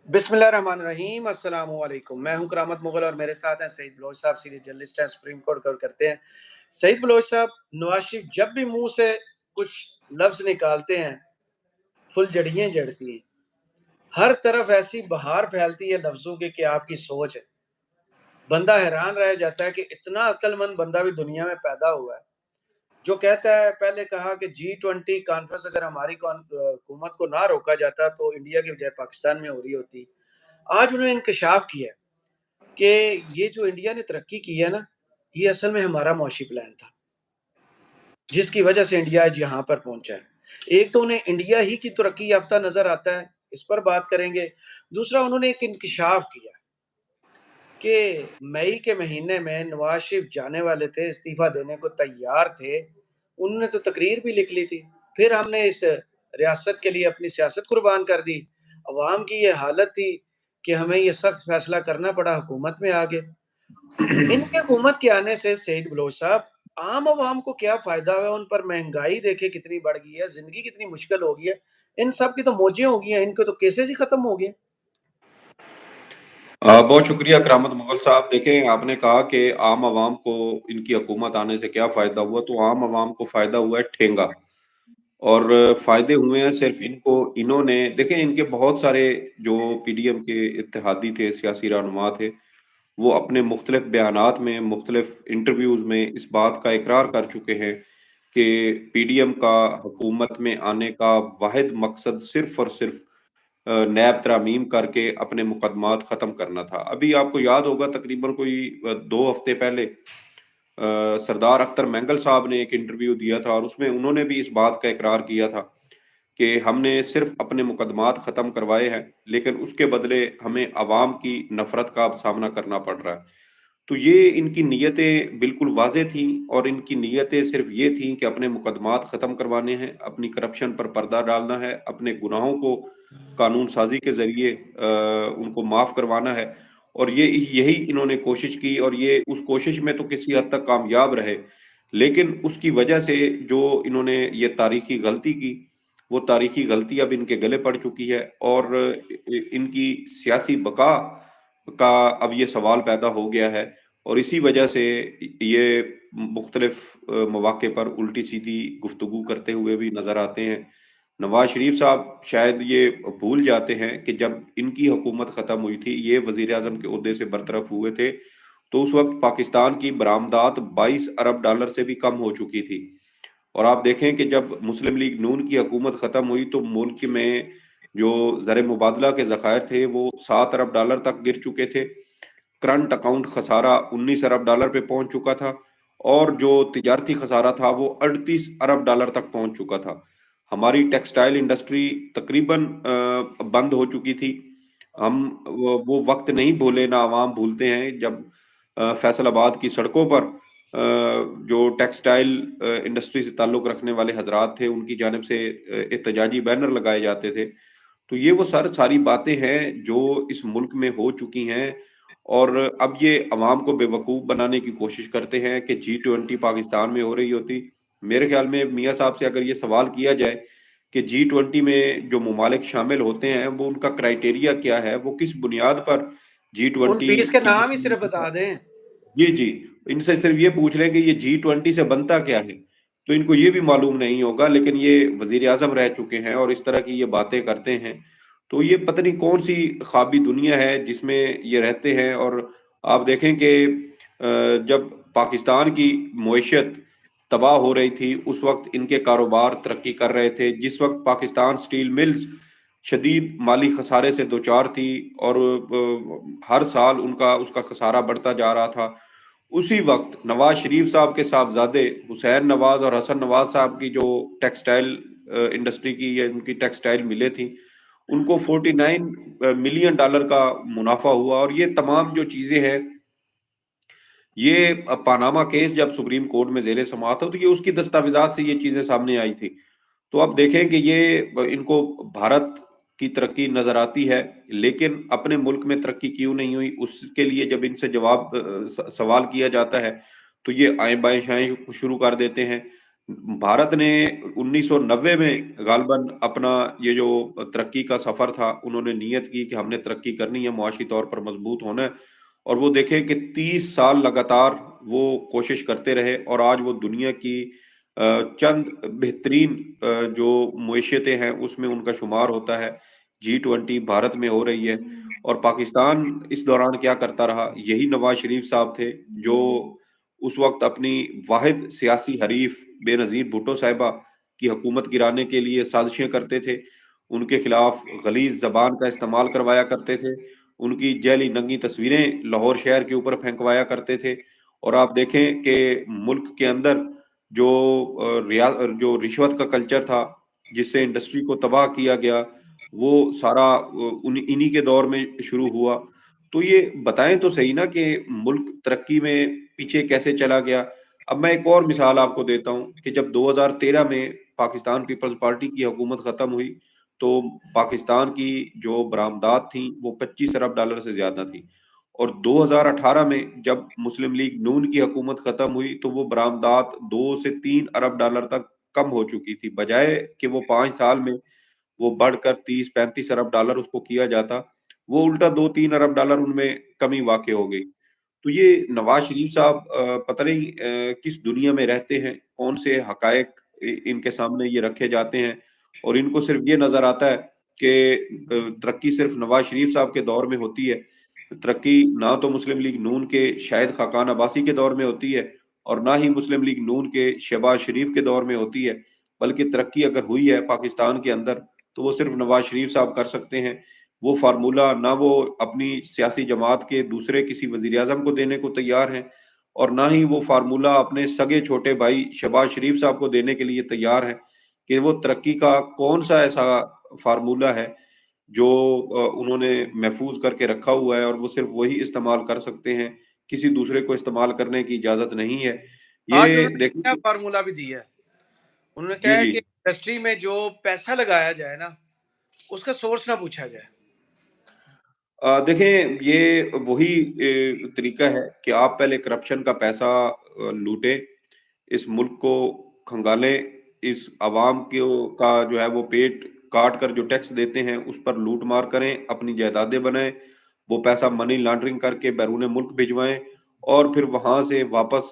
बिस्मिल्लाहिर्रहमानिर्रहीम। अस्सलाम वालेकुम। मैं हूं करामत मुगल और मेरे साथ हैं सईद बलोच साहब, सीनियर जर्नलिस्ट हैं, सुप्रीम कोर्ट कवर करते हैं। सईद बलोच साहब, नवाज शरीफ जब भी मुंह से कुछ लफ्ज निकालते हैं फुलझड़ियां जड़ती हैं, हर तरफ ऐसी बहार फैलती है लफ्जों की कि आपकी सोच है, बंदा हैरान रह जाता है कि इतना अक्लमंद बंदा भी दुनिया में पैदा हुआ है जो कहता है। पहले कहा कि G20 कॉन्फ्रेंस अगर हमारी हुकूमत को ना रोका जाता तो इंडिया की बजाय पाकिस्तान में हो रही होती। आज उन्होंने इंकशाफ किया कि ये जो इंडिया ने तरक्की की है ना, ये असल में हमारा मुआशी प्लान था जिसकी वजह से इंडिया आज यहाँ पर पहुंचा है। एक तो उन्हें इंडिया ही की तरक्की याफ्ता नजर आता है, इस पर बात करेंगे। दूसरा, उन्होंने एक इंकशाफ किया कि मई के महीने में नवाज शरीफ जाने वाले थे, इस्तीफा देने को तैयार थे, उन्होंने तो तकरीर भी लिख ली थी। फिर हमने इस रियासत के लिए अपनी सियासत कुर्बान कर दी। अवाम की ये हालत थी कि हमें ये सख्त फैसला करना पड़ा, हुकूमत में आ गए। इनके हुकूमत के आने से सईद बलोच साहब, आम आवाम को क्या फायदा हुआ? उन पर महंगाई देखे कितनी बढ़ गई है, जिंदगी कितनी मुश्किल हो गई है। इन सब की तो मौजें हो गई हैं, इनके तो केसेस ही खत्म हो गए। बहुत शुक्रिया करामत मुगल साहब। देखें, आपने कहा कि आम आवाम को इनकी हुकूमत आने से क्या फ़ायदा हुआ, तो आम आवाम को फ़ायदा हुआ है ठेंगा। और फ़ायदे हुए हैं सिर्फ इनको, इन्होंने देखें, इनके बहुत सारे जो पीडीएम के इत्तेहादी थे, सियासी रहनुमा थे, वो अपने मुख्तलिफ बयानात में, मुख्तलिफ इंटरव्यूज़ में इस बात का इकरार कर चुके हैं कि पीडीएम का हुकूमत में आने का वाहिद मकसद सिर्फ और सिर्फ नैब तरामीम करके अपने मुकदमात ख़त्म करना था। अभी आपको याद होगा, तकरीबन कोई 2 हफ्ते पहले सरदार अख्तर मैंगल साहब ने एक इंटरव्यू दिया था और उसमें उन्होंने भी इस बात का इकरार किया था कि हमने सिर्फ अपने मुकदमात ख़त्म करवाए हैं, लेकिन उसके बदले हमें अवाम की नफ़रत का अब सामना करना पड़ रहा है। तो ये इनकी नीयतें बिल्कुल वाज़ेह थी, और इनकी नीयतें सिर्फ ये थी कि अपने मुकदमात ख़त्म करवाने हैं, अपनी करप्शन पर पर्दा डालना है, अपने गुनाहों को कानून साजी के ज़रिए उनको माफ़ करवाना है। और ये यही इन्होंने कोशिश की, और ये उस कोशिश में तो किसी हद तक कामयाब रहे, लेकिन उसकी वजह से जो इन्होंने ये तारीखी गलती की, वो तारीखी गलती अब इनके गले पड़ चुकी है, और इनकी सियासी बका का अब ये सवाल पैदा हो गया है। और इसी वजह से ये मुख्तलिफ मौके पर उल्टी सीधी गुफ्तगू करते हुए भी नजर आते हैं। नवाज शरीफ साहब शायद ये भूल जाते हैं कि जब इनकी हुकूमत ख़त्म हुई थी, ये वजीर आज़म के ओहदे से बरतरफ हुए थे, तो उस वक्त पाकिस्तान की बरामदात 22 अरब डॉलर से भी कम हो चुकी थी। और आप देखें कि जब मुस्लिम लीग नून की हुकूमत ख़त्म हुई तो मुल्क में जो ज़र मुबादला के ज़खायर थे वो 7 अरब डॉलर तक गिर चुके थे। करंट अकाउंट खसारा 19 अरब डॉलर पे पहुंच चुका था, और जो तिजारती खसारा था वो 38 अरब डॉलर तक पहुंच चुका था। हमारी टेक्सटाइल इंडस्ट्री तकरीबन बंद हो चुकी थी। हम वो वक्त नहीं भूले, ना आवाम भूलते हैं, जब फैसलाबाद की सड़कों पर जो टेक्सटाइल इंडस्ट्री से ताल्लुक़ रखने वाले हजरात थे, उनकी जानिब से एहतजाजी बैनर लगाए जाते थे। तो ये वो सारी बातें हैं जो इस मुल्क में हो चुकी हैं, और अब ये अवाम को बेवकूफ़ बनाने की कोशिश करते हैं कि G20 पाकिस्तान में हो रही होती। मेरे ख्याल में मियाँ साहब से अगर ये सवाल किया जाए कि G20 में जो ममालिक शामिल होते हैं, वो उनका क्राइटेरिया क्या है, वो किस बुनियाद पर उन G20 पीस के की नाम जिस ही सिर्फ बता दें। जी जी, इनसे सिर्फ ये पूछ लें कि ये G20 से बनता क्या है, तो इनको ये भी मालूम नहीं होगा। लेकिन ये वजीर आजम रह चुके हैं और इस तरह की ये बातें करते हैं, तो ये पता नहीं कौन सी ख्वाबी दुनिया है जिसमें ये रहते हैं। और आप देखें कि जब पाकिस्तान की मईशत तबाह हो रही थी, उस वक्त इनके कारोबार तरक्की कर रहे थे। जिस वक्त पाकिस्तान स्टील मिल्स शदीद माली खसारे से दो चार थी, और हर साल उनका उसका खसारा बढ़ता जा रहा था, उसी वक्त नवाज शरीफ साहब के साहबजादे हुसैन नवाज और हसन नवाज साहब की जो टेक्सटाइल इंडस्ट्री की या उनकी टेक्सटाइल मिलें थी, उनको 49 मिलियन डॉलर का मुनाफा हुआ। और ये तमाम जो चीजें हैं, ये पानामा केस जब सुप्रीम कोर्ट में जेर समाअत हो, तो ये उसकी दस्तावेजात से ये चीजें सामने आई थी। तो अब देखें कि ये इनको भारत की तरक्की नजर आती है, लेकिन अपने मुल्क में तरक्की क्यों नहीं हुई, उसके लिए जब इनसे जवाब सवाल किया जाता है, तो ये आए बाएं शाएं शुरू कर देते हैं। भारत ने 1990 में गालबन अपना ये जो तरक्की का सफर था, उन्होंने नियत की कि हमने तरक्की करनी है, मुआशी तौर पर मजबूत होना है। और वो देखें कि 30 साल लगातार वो कोशिश करते रहे और आज वो दुनिया की चंद बेहतरीन जो मईशतें हैं उसमें उनका शुमार होता है। G20 भारत में हो रही है और पाकिस्तान इस दौरान क्या करता रहा, यही नवाज शरीफ साहब थे जो उस वक्त अपनी वाहिद सियासी हरीफ बेनज़ीर भुट्टो साहिबा की हुकूमत गिराने के लिए साजिशें करते थे, उनके खिलाफ गलीज जबान का इस्तेमाल करवाया करते थे, उनकी जैली नंगी तस्वीरें लाहौर शहर के ऊपर फेंकवाया करते थे। और आप देखें कि मुल्क के अंदर जो जो रिश्वत का कल्चर था, जिससे इंडस्ट्री को तबाह किया गया, वो सारा इन्हीं के दौर में शुरू हुआ। तो ये बताएं तो सही ना कि मुल्क तरक्की में पीछे कैसे चला गया। अब मैं एक और मिसाल आपको देता हूं कि जब 2013 में पाकिस्तान पीपल्स पार्टी की हुकूमत खत्म हुई, तो पाकिस्तान की जो बरामदात थी वो 25 अरब डॉलर से ज्यादा थी। और 2018 में जब मुस्लिम लीग नून की हुकूमत खत्म हुई तो वो बरामदात 2 से 3 अरब डॉलर तक कम हो चुकी थी, बजाय कि वो 5 साल में वो बढ़कर 30-35 अरब डॉलर उसको किया जाता, वो उल्टा 2-3 अरब डॉलर उनमें कमी वाक़ हो गई। तो ये नवाज शरीफ साहब पता नहीं किस दुनिया में रहते हैं, कौन से हकायक इनके सामने ये रखे जाते हैं और इनको सिर्फ ये नजर आता है कि तरक्की सिर्फ नवाज शरीफ साहब के दौर में होती है। तरक्की ना तो मुस्लिम लीग नून के शाहिद खाकान अब्बासी के दौर में होती है और ना ही मुस्लिम लीग नून के शहबाज शरीफ के दौर में होती है, बल्कि तरक्की अगर हुई है पाकिस्तान के अंदर तो वो सिर्फ नवाज शरीफ साहब कर सकते हैं। वो फार्मूला ना वो अपनी सियासी जमात के दूसरे किसी वजीर आजम को देने को तैयार हैं और ना ही वो फार्मूला अपने सगे छोटे भाई शहबाज शरीफ साहब को देने के लिए तैयार हैं कि वो तरक्की का कौन सा ऐसा फार्मूला है जो उन्होंने महफूज करके रखा हुआ है और वो सिर्फ वही इस्तेमाल कर सकते हैं, किसी दूसरे को इस्तेमाल करने की इजाजत नहीं है। आज ये उन्होंने नया देखिए। फार्मूला भी दिया है। उन्होंने कहा जी है जी। कि इंडस्ट्री में जो पैसा लगाया जाए ना, उसका सोर्स ना पूछा जाए। देखें ये वही तरीका है कि आप पहले करप्शन का पैसा लूटें, इस मुल्क को खंगालें, इस आवाम का जो है वो पेट काट कर जो टैक्स देते हैं उस पर लूट मार करें, अपनी जायदादें बनाएं, वो पैसा मनी लॉन्ड्रिंग करके बैरून मुल्क भिजवाएं और फिर वहां से वापस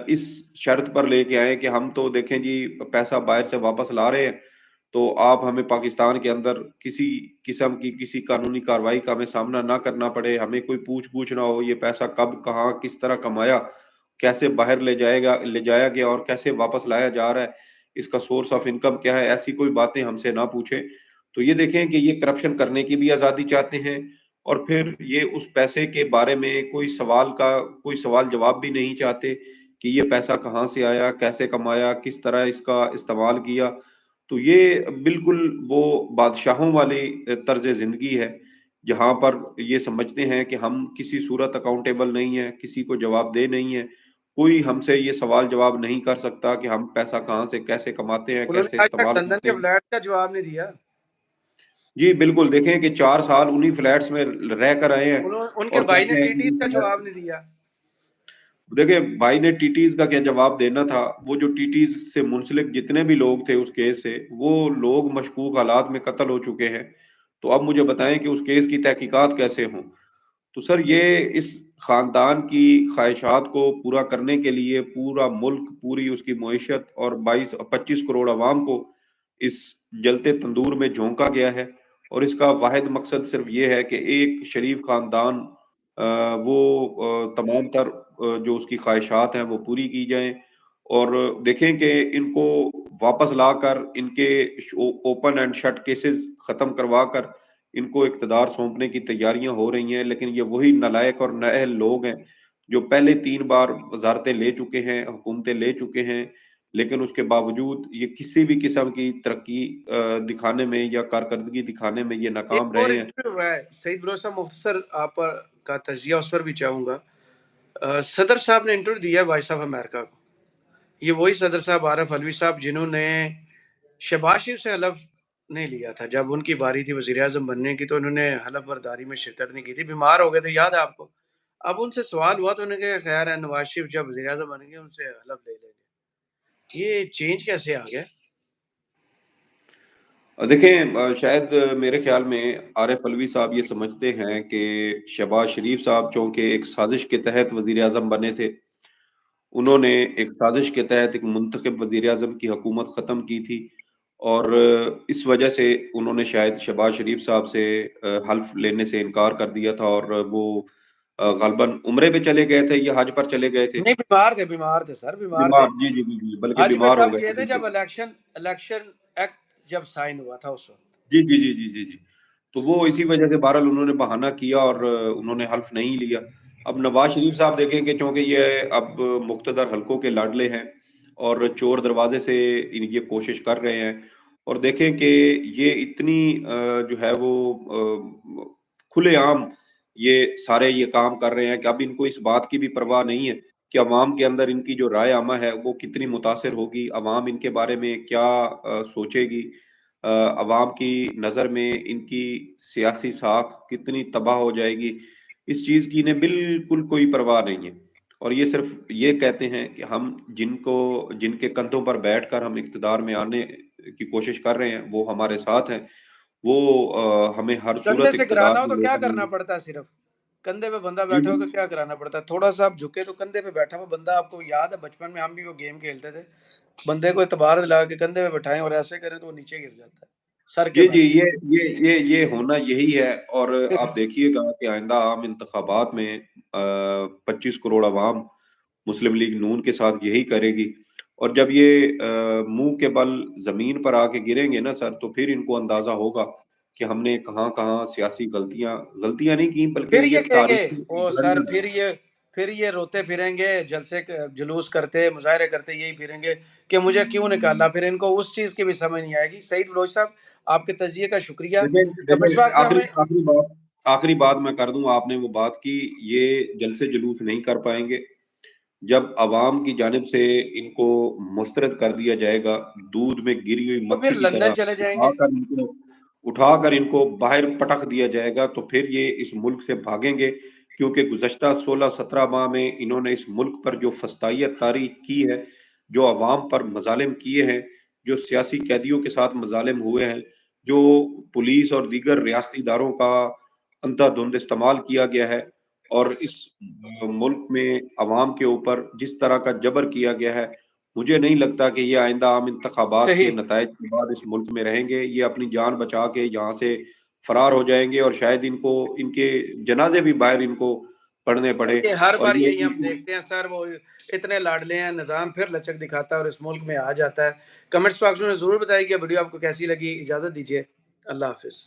इस शर्त पर लेके आए कि हम तो देखें जी पैसा बाहर से वापस ला रहे हैं, तो आप हमें पाकिस्तान के अंदर किसी किस्म की किसी कानूनी कार्रवाई का हमें सामना ना करना पड़े, हमें कोई पूछ ना हो ये पैसा कब कहाँ किस तरह कमाया, कैसे बाहर ले जाया गया और कैसे वापस लाया जा रहा है, इसका सोर्स ऑफ इनकम क्या है, ऐसी कोई बातें हमसे ना पूछें। तो ये देखें कि ये करप्शन करने की भी आज़ादी चाहते हैं और फिर ये उस पैसे के बारे में कोई सवाल जवाब भी नहीं चाहते कि ये पैसा कहाँ से आया, कैसे कमाया, किस तरह इसका इस्तेमाल किया। तो ये बिल्कुल वो बादशाहों वाली तर्ज ज़िंदगी है, जहाँ पर ये समझते हैं कि हम किसी सूरत अकाउंटेबल नहीं है, किसी को जवाबदेह नहीं है, कोई हमसे ये सवाल जवाब नहीं कर सकता कि हम पैसा कहाँ से कैसे कमाते हैं, उन्होंने कैसे आज तक इस्तेमाल लंदन करते के हैं। फ्लैट का जवाब नहीं दिया। जी, बिल्कुल देखें कि 4 साल उन्हीं फ्लैट्स में रह कर आए हैं उनके और भाई ने कहते हैं कि टीटीज इन का फ्लैट्स। जवाब नहीं दिया। देखिए भाई ने टीटीज का क्या जवाब देना था, वो जो टीटीज से मुंसलिक जितने भी लोग थे उस केस से, वो लोग मशकूक हालात में कत्ल हो चुके हैं। तो अब मुझे बताएं कि उस केस की तहकीकात कैसे हों। तो सर ये इस खानदान की ख्वाहिशात को पूरा करने के लिए पूरा मुल्क, पूरी उसकी मईशत और 22-25 करोड़ अवाम को इस जलते तंदूर में झोंका गया है और इसका वाहिद मकसद सिर्फ ये है कि एक शरीफ खानदान वो तमाम तर जो उसकी ख्वाहिशात हैं वो पूरी की जाएं और देखें कि इनको वापस लाकर इनके ओपन एंड शट केसेस ख़त्म करवा कर इनको इक़्तिदार सौंपने की तैयारियां हो रही हैं। लेकिन ये वही नालायक और नाअहल लोग हैं जो पहले 3 बार वजारतें ले चुके हैं, हुकूमतें ले चुके हैं, लेकिन उसके बावजूद ये किसी भी किस्म की तरक्की दिखाने में या कारकर्दगी दिखाने में ये नाकाम एक और रहे हैं। इंटरव्यू हुआ है सईद बलोच साहब, मुख्तसर आप का तजिया उस पर भी चाहूंगा। सदर साहब ने इंटरव्यू दिया है वॉइस ऑफ अमेरिका को। ये वही सदर साहब आरफ अलवी साहब जिन्होंने शहबाज शरीफ से हलफ नहीं लिया था जब उनकी बारी थी वजीर आजम बनने की, तो उन्होंने हलफ बर्दारी में शिरकत नहीं की थी, बीमार हो गए थे, याद है आपको। अब उनसे सवाल हुआ तो उन्होंने कहा खैर है, नवाज शरीफ जब वजीर आजम बनेंगे उनसे हलफ ले लेंगे। یہ چینج کیسے آ گیا؟ دیکھیں شاید میرے خیال میں عارف علوی صاحب یہ سمجھتے ہیں کہ شہباز شریف صاحب چونکہ ایک سازش کے تحت وزیر اعظم بنے تھے، انہوں نے ایک سازش کے تحت ایک منتخب وزیر اعظم کی حکومت ختم کی تھی، اور اس وجہ سے انہوں نے شاید شہباز شریف صاحب سے حلف لینے سے انکار کر دیا تھا، اور وہ غالباً عمرے پہ چلے گئے تھے یا حج پر چلے گئے تھے۔ نہیں، بیمار تھے سر، بیمار تھے۔ بیمار، جی جی جی جی، بلکہ حج پہ بیمار ہو تب گئے گئے تھے تھے بالکل۔ جب الیکشن ایکٹ جب سائن ہوا تھا اس وقت۔ جی جی جی جی جی جی، تو وہ اسی وجہ سے بہرحال انہوں نے بہانہ کیا اور انہوں نے حلف نہیں لیا۔ اب نواز شریف صاحب دیکھیں کہ چونکہ یہ اب مقتدر حلقوں کے لاڈلے ہیں اور چور دروازے سے یہ کوشش کر رہے ہیں، اور دیکھیں کہ یہ اتنی جو ہے وہ کھلے عام یہ سارے یہ کام کر رہے ہیں کہ اب ان کو اس بات کی بھی پرواہ نہیں ہے کہ عوام کے اندر ان کی جو رائے عامہ ہے وہ کتنی متاثر ہوگی، عوام ان کے بارے میں کیا سوچے گی، عوام کی نظر میں ان کی سیاسی ساکھ کتنی تباہ ہو جائے گی، اس چیز کی انہیں بالکل کوئی پرواہ نہیں ہے۔ اور یہ صرف یہ کہتے ہیں کہ ہم جن کے کندھوں پر بیٹھ کر ہم اقتدار میں آنے کی کوشش کر رہے ہیں وہ ہمارے ساتھ ہیں، وہ ہمیں ہر کندھے صورت سے اقتدار گرانا ہو میں تو لے کیا کر کرنا پڑتا ہے؟ صرف کندھے پہ بندہ جی بیٹھا جی ہو تو کیا کرانا پڑتا ہے؟ تھوڑا سا آپ جھکے تو کندھے پہ بیٹھا ہوا بندہ، آپ کو یاد ہے بچپن میں ہم بھی وہ گیم کھیلتے تھے، بندے کو اعتبار دلا کے کندھے پہ بٹھائیں اور ایسے کریں تو وہ نیچے گر جاتا ہے سر کے جی جی، بل۔ یہ ہونا یہی ہے۔ اور آپ دیکھیے گا کہ آئندہ عام انتخابات میں 25 کروڑ عوام مسلم لیگ نون کے ساتھ یہی کرے گی، اور جب یہ منہ کے بل زمین پر آ کے گریں گے نا سر، تو پھر ان کو اندازہ ہوگا کہ ہم نے کہاں کہاں سیاسی غلطیاں نہیں کی، پھر بلکہ یہ یہ کہیں گے تاریخی او سر، بلنڈرز ہیں۔ پھر یہ روتے پھریں گے، جلسے جلوس کرتے مظاہرے کرتے یہی پھریں گے کہ مجھے کیوں نکالا۔ پھر ان کو اس چیز کی بھی سمجھ نہیں آئے گی۔ سعید بلوچ صاحب، آپ کے تجزیے کا شکریہ۔ کمنٹس دیکھیں باکس میں ہمیں آخری بات میں کر دوں، آپ نے وہ بات کی، یہ جلسے جلوس نہیں کر پائیں گے جب عوام کی جانب سے ان کو مسترد کر دیا جائے گا، دودھ میں گری ہوئی تو پھر مکھی کی طرح لندن چلے جائیں گے۔ اٹھا کر ان کو باہر پٹک دیا جائے گا، تو پھر یہ اس ملک سے بھاگیں گے، کیونکہ گزشتہ 16-17 ماہ میں انہوں نے اس ملک پر جو فسطائیت طاری کی ہے، جو عوام پر مظالم کیے ہیں، جو سیاسی قیدیوں کے ساتھ مظالم ہوئے ہیں، جو پولیس اور دیگر ریاستی اداروں کا اندھا دھند استعمال کیا گیا ہے، اور اس ملک میں عوام کے اوپر جس طرح کا جبر کیا گیا ہے، مجھے نہیں لگتا کہ یہ آئندہ عام انتخابات کے صحیح۔ نتائج کے بعد اس ملک میں رہیں گے۔ یہ اپنی جان بچا کے یہاں سے فرار ہو جائیں گے، اور شاید ان کے جنازے بھی باہر ان کو پڑھنے پڑے، یہ ہر اور بار یہ یہی ہم دیکھتے ہیں سر، وہ اتنے لاڈلے ہیں، نظام پھر لچک دکھاتا ہے اور اس ملک میں آ جاتا ہے۔ کمنٹس باکس میں ضرور بتائیے کہ ویڈیو آپ کو کیسی لگی۔ اجازت دیجیے، اللہ حافظ۔